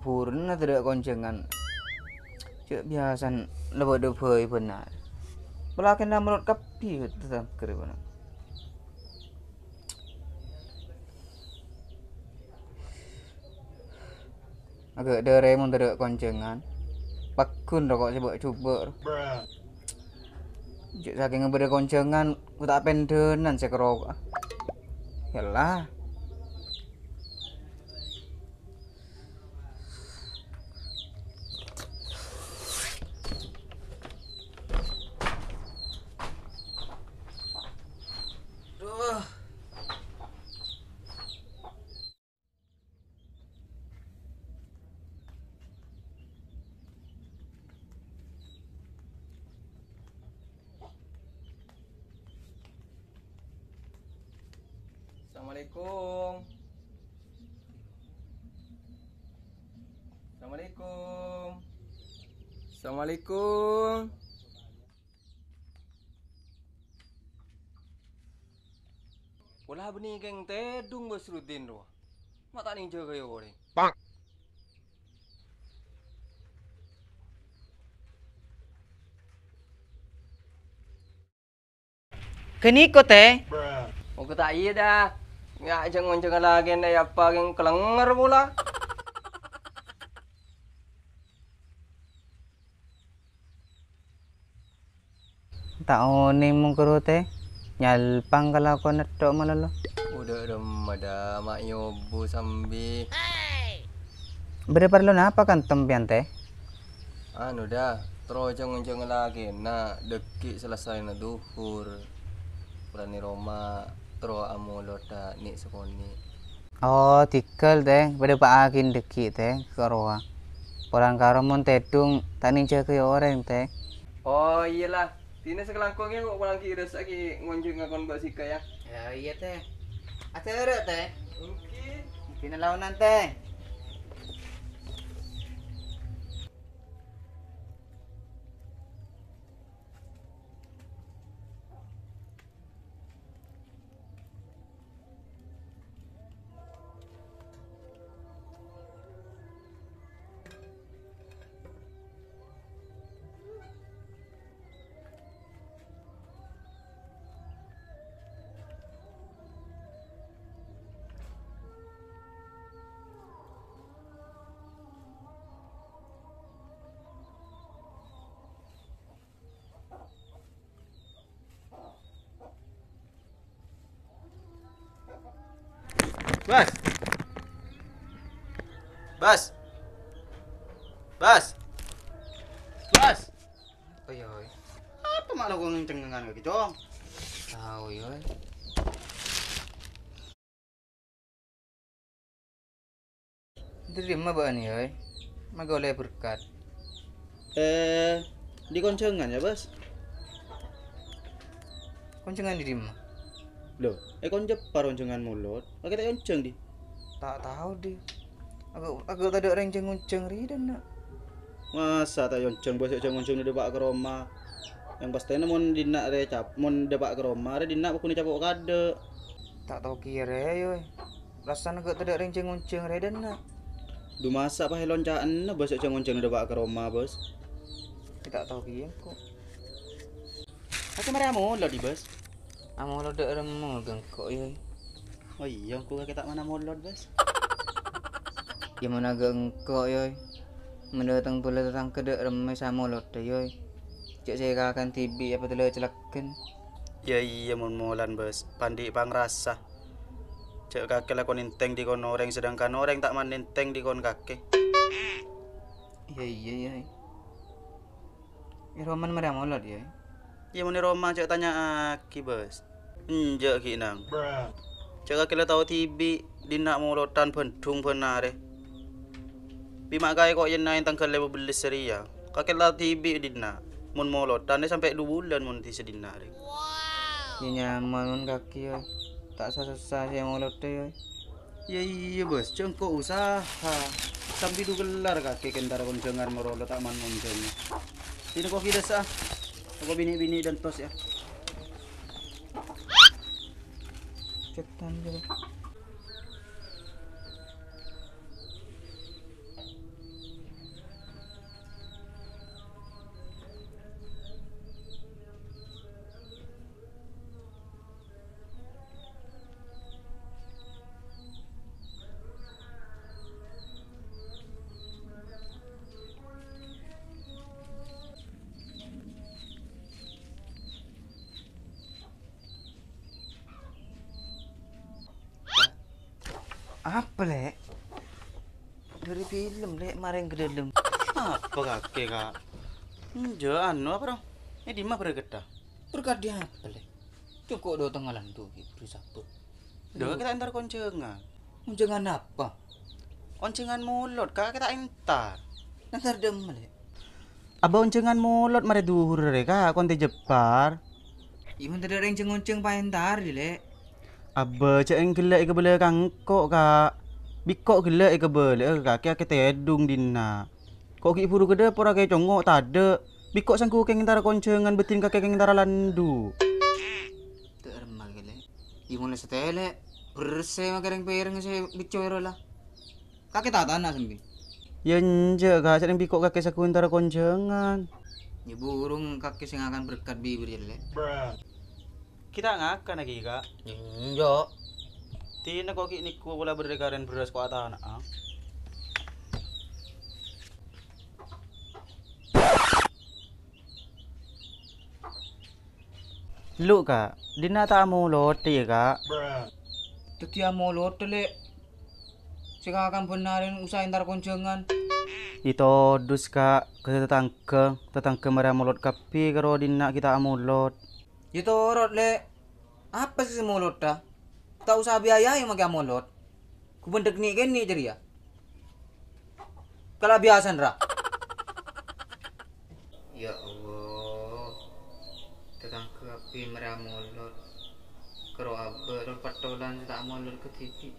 duhur na tidak koncengan. Cek biasan lebih dupoi benar. Belakin dah menurut kapi tetap keren. Agak dere mun tidak koncengan. Pakun rokok sibuk coba. Cek saking ngebeda koncengan, ku tak pendenan saya kerokok. Yalah. Assalamualaikum. Assalamualaikum. Assalamualaikum. Wala benih keng tedung bos rutin doh. Mata ning jaga yo ore. Bang. Keniko teh? Oh tak iya dah. Nggak jangan lagi nih apa yang kelengar pula. Tak oni mung kero teh. Nyalpang kalau aku netok malah lo. Udah ada mak nyobu sambil. Berapa lo napa kan tempian teh? Anu dah. Terus jangan lagi. Nah dekik selesai na duhur. Pulani Roma. Terus amu lo dah nik sekoni. Oh, tikel teh, pada Pak Akin deki teh ke roa. Orang karomon tedung tani jaga orang teh. Oh iyalah, tina sekelangkongnya kok pulang kira lagi ngunjung ngakon Mbak Sika ya. Ya iya teh. Ada teh. Mungkin. Tina launan teh. Bas. Bas. Bas. Bas. Oh iya. Apa malah gua ngencengan gitu, Cong? Tahu ya. Terima ba nih, oi. Magoleh berkat. Di koncengan ya, Bas? Koncengan di mana? Loh, kon jepar koncengan mulut. Oke, tak konceng di. Tak tahu di. Agak tadi orang ceng-ceng ridan nak. Masa tak konceng bos konceng di debak ke Roma. Yang pastinya mon dinak recap, mon debak ke Roma, re dinak aku capok kade. Tak tahu kira yo. Rasanya agak tadi orang ceng-ceng ridan nak. Du masa pa loncaan na bos konceng di debak ke Roma, Bos. Tak tahu kira kok. Aku mari amo lo di, Bos. Amo lo dek remeng gengkok yo. Oh iya, aku kakek tak mana molot, Bos. Ya mana gengkok yo. Mendatang pula datang ke dek remeng sama lo dek yo. Cek saya kakan tibi apa tele celaken. Ya iya mon molan, Bos. Pandi pangrasa. Cek kakek lah kon inteng di kon orang sedangkan orang tak man inteng di kon kakek. Iya iya iya. Ya Roman merah molot ya. Ya mon Roma cek tanya aki, Bos. Enjak ki nang. Cek kakek lah tahu tibi dinak molotan pendung penare. Bima kaya kok yen nain tanggal 15 seria. Kakek lah tibi dinak. Mon molotan sampai 2 bulan mon ti sedinare. Ya nyaman mon kaki ya. Tak sah-sah saya molot ya. Ya iya bos, cengkok usaha. Sambil du gelar kakek kentar koncengan merolo tak man moncengnya. Sini kopi desa. Aku bini-bini dan tos ya. Cetan dulu. Apa lek? Dari film lek maring ke dalam. Apa kakek kak? Jangan apa dong? Ini di mana bergedah? Berkadi apa lek? Cukup do tengah lantu berusaha. Doa kita entar koncengan. Jangan apa? Koncengan mulut kak kita entar. Nanti dem lek. Aba oncengan mulut mare duhur kak konte jepar. Iman tidak ada yang ceng-ceng paentar lek. Aba ceng gelek ke belakang kok kak. Bikok gelek ke belakang kak kita edung dina. Kok ki buru gede pora kayak congok tade. Bikok sangku keng antara koncengan betin kakek keng antara landu. Termal lek. Iman setele bersih makareng pereng saya bicara lah. Kakek tak tanah sembi. Ya nje kak sering bikok kakek saku antara koncengan. Ya burung kakek sing akan berkat bibir lek. Kita ngakan lagi kak. Njo. Tina kok ki niku bola berdekaren beras kok anak ah. Lu kak, dina tak mau loti kak. Tetia molot lek. Sing akan benarin usaha entar koncengan. Itu dus kak ke tetangga mereka molot kapi karo dina kita amulot. Itu orot lek. Apa sih molot dah? Tak usah biaya yang makai molot. Ku bendek ni kan ni jadi ya. Kalau biasa ra. Ya Allah. Tetangga api mereka molot. Karo apa patolan tak molot ke TV.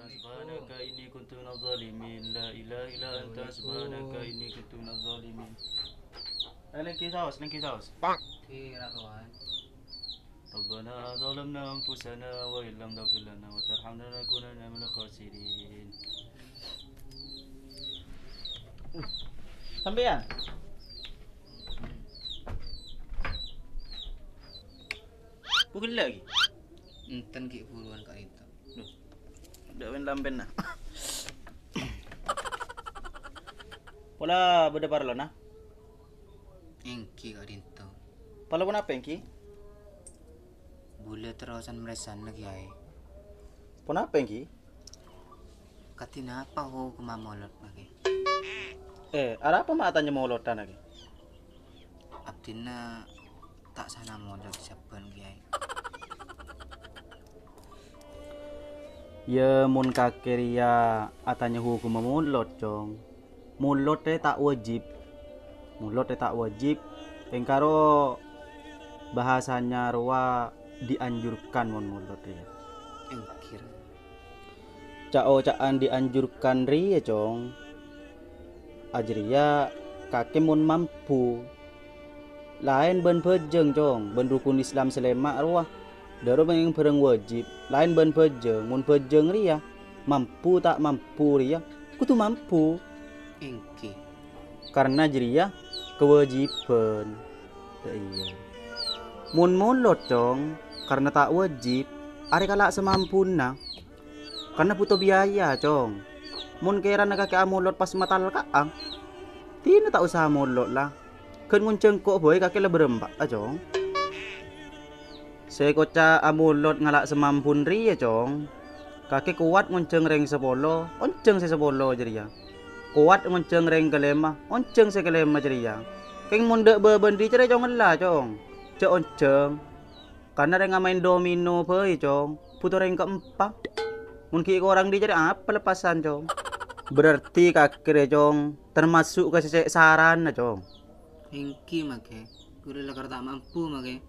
Subhanaka inni kuntu minadh zalimin. La ilaha illa anta subhanaka inni kuntu minadh zalimin. Lengki saus. Kira kawan. Rabbana zalamna anfusana wa illam taghfir lana wa tarhamna lanakunanna minal khasirin. Sampean. Bukan lagi. Enten ki buruan kak itu. Dawen lamben na. Pola beda parlo na. Engki kak dinto. Pala pun apa engki? Bule terusan meresan lagi ay. Pun apa engki? Katina apa ho kumamolot lagi. Ada apa mak tanya mau lotan lagi? Abdina tak sana molot siapan kiai. Ya mun kakeria atanya hukum mulot cong. Mulot tak wajib. Engkaro bahasanya ruwa dianjurkan mun mulot ya. Engkir. Caan dianjurkan ri ya cong. Ajria kake mun mampu. Lain ben pejeng cong, ben rukun Islam selemak ruwa. Daro yang bareng wajib, lain ban pejeng, mun pejeng ria, mampu tak mampu ria, kudu mampu. Engki. Karena jeria kewajiban. Iya. Mun mulot dong, karena tak wajib, are kalak semampuna. Karena butuh biaya, cong. Mun kira na kakek amulot pas matal kaang, tina tak usah mulot lah. Kan ngunceng kok boy kakek lah berembak, cong. Saya koca amulot ngalak semampun ri ya cong. Kaki kuat ngonceng reng sepolo, onceng se sepolo jadi ya. Kuat ngonceng reng kelema, onceng se kelema jadi ya. Keng mundek bebendi jadi cong lah cong. Cok onceng. Karena reng main domino pe cong. Putu reng keempat. Mungkin orang di jadi apa lepasan cong. Berarti kaki cong termasuk ke saran cong. Engki make. Kudu lakar tak mampu make.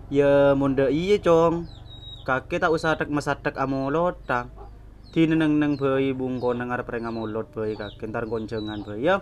Ya munda iya cong. Kakek tak usah tak masatak amulot tang. Tineneng neng bayi bungko nang arep reng amulot bayi kakek ntar goncengan bayi ya.